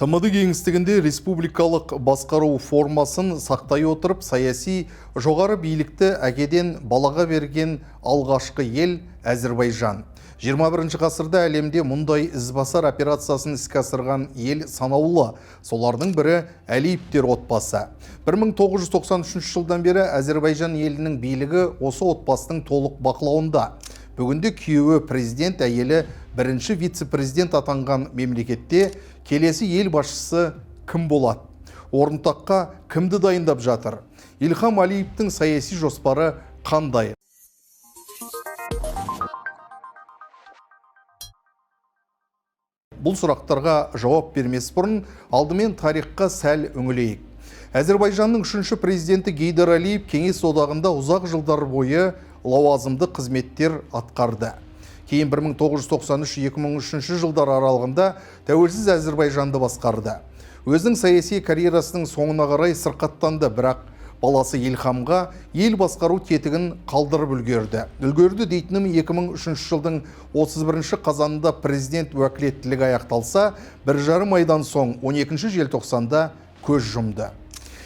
ТМД кеңістігінде республикалық басқару формасын сақтай отырып, саяси жоғары билікті әкеден балаға берген алғашқы ел Әзірбайжан. 21 ғасырда әлемде мұндай ізбасар операциясын іске асырған ел санаулы. Солардың бірі Әлиевтер отбасы. 1993 жылдан бері Әзірбайжан елінің билігі осы отбасының толық бақылауында. Бүгінде күйеуі президент, әйелі бірінші вице-президент атанған мемлекетте келесі ел басшысы кім болады? Орынтаққа кімді дайындап жатыр? Ильхам Алиевтің саяси жоспары қандай? Бұл сұрақтарға жауап бермес бұрын алдымен тарихқа сәл үңілейік. Әзірбайжанның 3-ші президенті Гейдар Алиев кеңес одағында ұзақ жылдар бойы лауазымды қызметтер атқарды. Кейін 1993-2003 жылдар аралығында тәуелсіз Әзірбайжанды басқарды. Өзінің саяси карьерасының соңына қарай сырқаттанды, бірақ баласы Ильхамға ел басқару тетігін қалдырып үлгерді. Үлгерді дейтінім 2003 жылдың 31 қазанында президент уәкілеттілігі аяқталса, 1,5 айдан соң 12 желтоқсанда көз жұмды.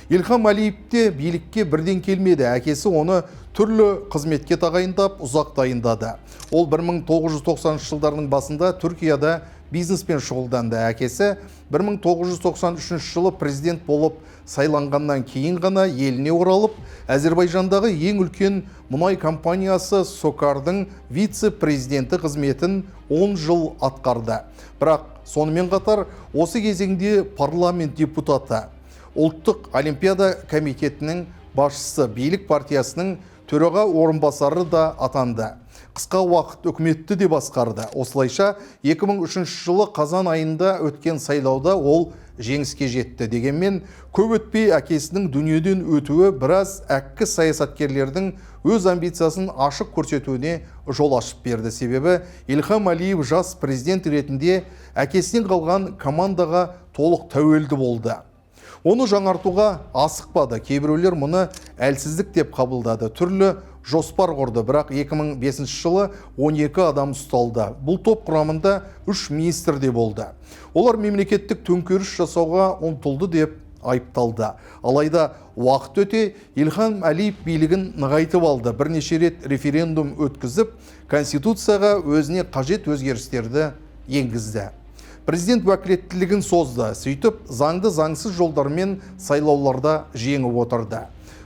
Ильхам Алиевте билікке бірден келмеді, әкесі оны түрлі қызметке тағайындап ұзақ дайындады. Ол 1990 жылдарының басында Түркияда бизнеспен шұғылданды. Әкесі 1993 жылы президент болып сайланғаннан кейін ғана еліне оралып, Әзірбайжандағы ең үлкен мұнай компаниясы Сокардың вице-президенті қызметін 10 жыл атқарды. Бірақ сонымен қатар осы кезеңде парламент депутаты, Ұлттық олимпиада комитетінің басшысы, билік партиясының төраға орынбасары да атанды. Қысқа уақыт үкіметті де басқарды. Осылайша 2003 жылы қазан айында өткен сайлауда ол жеңіске жетті. Дегенмен көп өтпей әкесінің дүниеден өтуі біраз әккі саясаткерлердің өз амбициясын ашық көрсетуіне жол ашып берді. Себебі Ильхам Алиев жас президент ретінде әкесінен қалған командаға толық тәуелді болды. Оны жаңартуға асықпады. Кейбіреулер мұны әлсіздік деп қабылдады. Түрлі жоспар құрды, бірақ 2005 жылы 12 адам ұсталды. Бұл топ құрамында 3 министр де болды. Олар мемлекеттік төңкеріс жасауға ұмтылды деп айыпталды. Алайда уақыт өте Ильхам Алиев билігін нығайтып алды. Бірнеше рет референдум өткізіп, конституцияға өзіне қажет өзгерістерді енгізді. Президент уәкілеттілігін созды, сөйтіп заңды заңсыз жолдармен сайлауларда жеңіп отырды.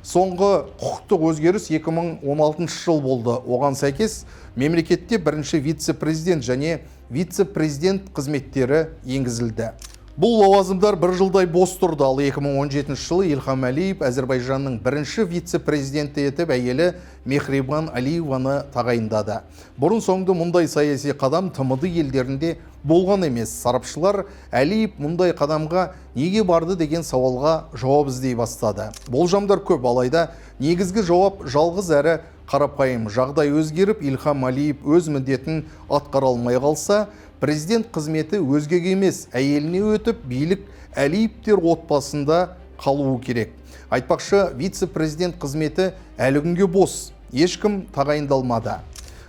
Соңғы құқықтық өзгеріс 2016 жыл болды. Оған сәйкес мемлекетте бірінші вице-президент және вице-президент қызметтері енгізілді. Бұл лауазымдар бір жылдай бос тұрды. Ал 2017 жылы Ильхам Алиев Әзірбайжанның бірінші вице-президенті етіп, әйелі Мехрибан Алиеваны тағайындады. Бұрын соңды мұндай саяси қадам ТМД елдерінде болған емес. Сарапшылар Алиев мұндай қадамға неге барды деген сауалға жауап іздей бастады. Болжамдар көп, алайда негізгі жауап жалғыз әрі қарапайым. Жағдай өзгеріп, Ильхам Алиев өз міндетін атқара алмай қалса, президент қызметі өзгеге емес, әйеліне өтіп, билік Алиевтер отбасында қалуы керек. Айтпақшы, вице-президент қызметі әлі күнге бос, ешкім тағайындалмады.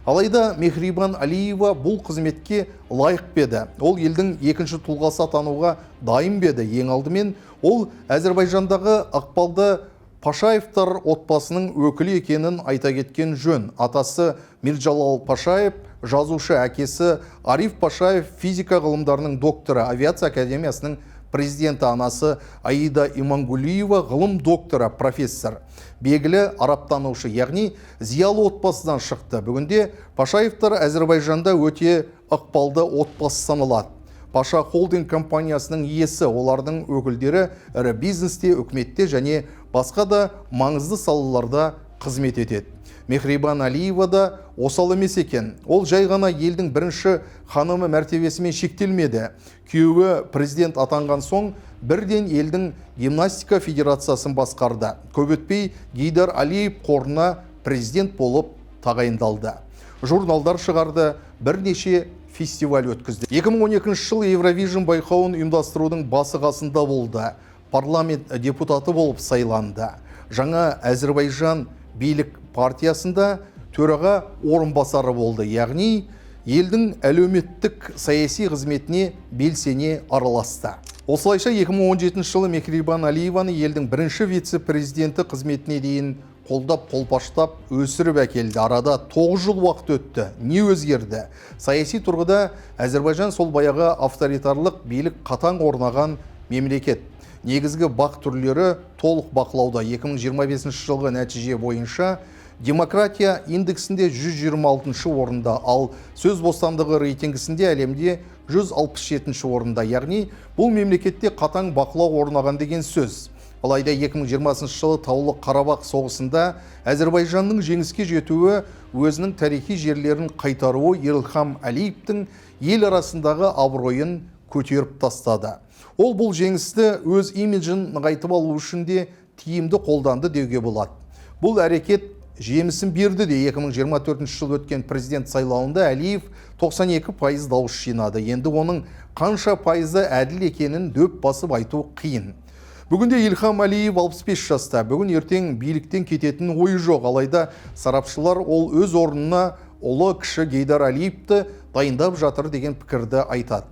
Алайда Мехрибан Алиева бұл қызметке лайық беді. Ол елдің екінші тұлғасы атануға дайын беді. Ең алдымен ол Әзірбайжандағы ықпалды Пашаевтар отбасының өкілі екенін айта кеткен жөн. Атасы Мирджалал Пашаев жазушы, әкесі Ариф Пашаев физика ғылымдарының докторы, авиация академиясының президенті, анасы Аида Имангулиева ғылым докторы, профессор. Белгілі араптанушы, яғни зиялы отбасыдан шықты. Бүгінде Пашаевтар Әзірбайжанда өте ықпалды отбасы саналады. Паша холдинг компаниясының иесі, олардың өкілдері ірі бизнесте, үкіметте және басқа да маңызды салаларда қызмет етеді. Мехрибан Алиева да осал емес екен. Ол жай ғана елдің бірінші ханымы мәртебесімен шектелмеді. Күйеуі президент атанған соң бірден елдің гимнастика федерациясын басқарды. Көп өтпей Гейдар Алиев қорына президент болып тағайындалды. Журналдар шығарды, бірнеше фестиваль өткізді. 2012 жылы Евровижн байқауын ұйымдастырудың басы-қасында болды. Парламент депутаты болып сайланды. Жаңа Әзірбайжан билік партиясында төраға орынбасары болды. Яғни елдің әлеуметтік саяси қызметіне белсене араласты. Осылайша 2017 жылы Мекрибан Алиеваны елдің бірінші вице-президенті қызметіне дейін қолдап, қолпаштап, өсіріп әкелді. Арада 9 жыл уақыт өтті. Не өзгерді? Саяси тұрғыда Әзербайжан сол баяғы авторитарлық билік қатаң орнаған мемлекет. Негізгі бақ түрлері толық бақылауда. 2025 жылғы нәтиже бойынша демократия индексінде 126 орында, ал сөз бостандығы рейтингісінде әлемде 167 орында. Яғни бұл мемлекетте қатаң бақылау орнаған деген сөз. Алайда 2020 жылы Таулы Қарабақ соғысында Әзербайжанның жеңіске жетуі өзінің тарихи жерлерін қайтаруы Илхам Алиевтің ел арасындағы абыройын көтеріп тастады. Ол бұл жеңісті өз имиджін нығайтып алу үшін де тиімді қолданды деуге болады. Бұл әрекет жемісін берді де 2024 жыл өткен президент сайлауында Алиев 92% дауыс жинады. Енді оның қанша пайызы әділ екенін дөп басып айту қиын. Бүгінде Илхам Алиев 65 жаста. Бүгін ертең биліктен кететін ойы жоқ. Алайда сарапшылар ол өз орнына ұлы кіші Гейдар Алиевті дайындап жатыр деген пікірді айтады.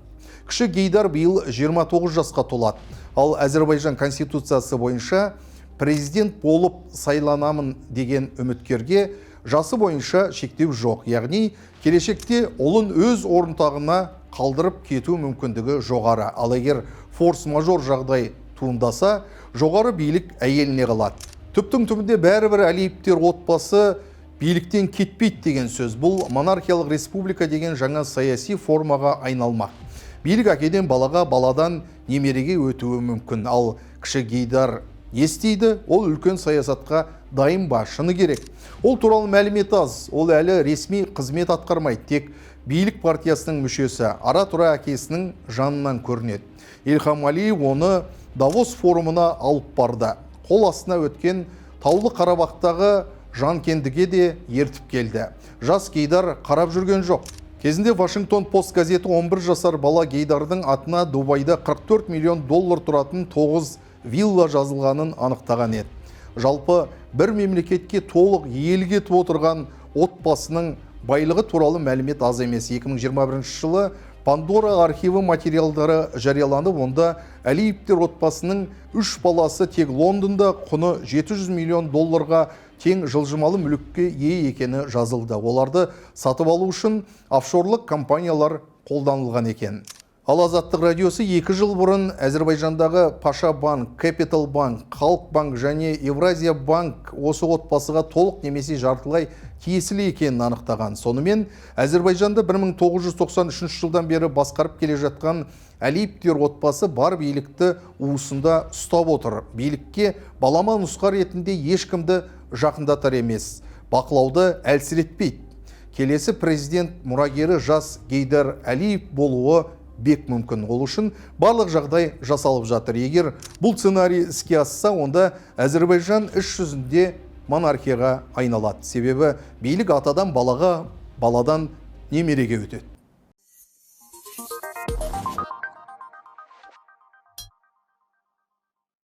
Кіші Гейдар биыл 29 жасқа толады. Ал Әзербайжан конституциясы бойынша президент болып сайланамын деген үміткерге жасы бойынша шектеу жоқ. Яғни келешекте ұлын өз орынтағына қалдырып кету мүмкіндігі жоғары. Ал егер форс-мажор жағдай туындаса, жоғары билік әйеліне қалады. Түптің түбінде бәрібір Алиевтер отбасы биліктен кетпейді деген сөз. Бұл монархиялық республика деген жаңа саяси формаға айналмақ. Билік әкеден балаға, баладан немереге өтуі мүмкін. Ал кіші Гейдар естейді, ол үлкен саясатқа дайын ба, шыны керек. Ол туралы мәлімет аз, ол әлі ресми қызмет атқармайды, тек билік партиясының мүшесі, ара-тұра әкесінің жанынан көрінеді. Илхам Алиев оны Давос форумына алып барды. Қол астына өткен Таулы Қарабақтағы жанкендіге де ертіп келді. Жас Гейдар қарап жүрген жоқ. Кезінде Вашингтон Пост газеті 11 жасар бала Гейдардың атына Дубайда 44 миллион доллар тұратын 9 вилла жазылғанын анықтаған еді. Жалпы бір мемлекетке толық иелік етіп отырған отбасының байлығы туралы мәлімет аз емес. 2021 жылы Пандора архиві материалдары жарияланып, онда Алиевтер отбасының 3 баласы тек Лондонда құны 700 миллион долларға тең жылжымалы мүлікке ие екені жазылды. Оларды сатып алу үшін офшорлық компаниялар қолданылған екен. Ал Азаттық радиосы 2 жыл бұрын Әзербайжандағы Паша банк, Capital банк, Халық банк және Евразия банк осы отбасыға толық немесе жартылай тиесілі екенін анықтаған. Сонымен Әзербайжанда 1993 жылдан бері басқарып келе жатқан Алиевтер отбасы бар билікті уысында ұстап отыр. Билікке балама нұсқа ретінде ешкімді жақындатар емес, бақылауды әлсіретпейді. Келесі президент мұрагері жас Гейдар Алиев болуы бек мүмкін. Ол үшін барлық жағдай жасалып жатыр. Егер бұл сценарий іске асса, онда Әзербайжан іс жүзінде монархияға айналады. Себебі билік атадан балаға, баладан немереге өтеді.